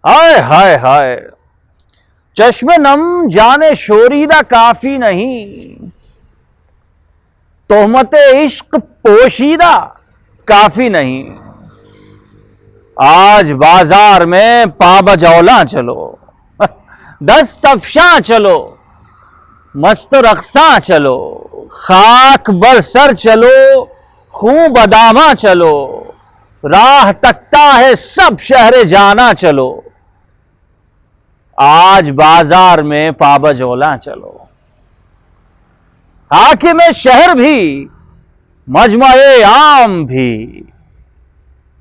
हाय हाय हाय, चश्मे नम जाने शोरीदा काफी नहीं, तोहमते इश्क पोशीदा काफी नहीं। आज बाजार में पाबजौला चलो, दस्त अफशा चलो, मस्त रक्सा चलो, खाक बरसर चलो, खूं बदामा चलो, राह तकता है सब शहरे जाना चलो। आज बाजार में पाबजौला चलो। हाकिम शहर भी, मजमए आम भी,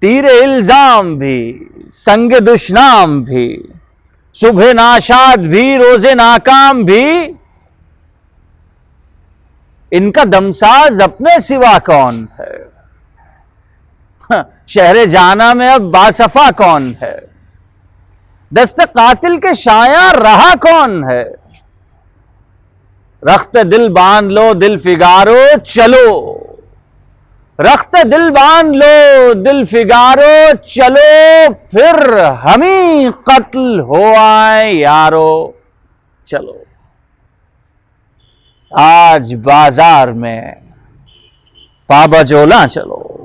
तीरे इल्जाम भी, संग दुश्नाम भी, सुबह नाशाद भी, रोजे नाकाम भी, इनका दमसाज अपने सिवा कौन है? शहरे जाना में अब बासफा कौन है? दस्त कातिल के शाया रहा कौन है? रख्त दिल बांध लो दिल फिगारो चलो, रख्त दिल बांध लो दिल फिगारो चलो, फिर हम ही कत्ल हो आए यारो चलो। आज बाजार में पाबजौला चलो।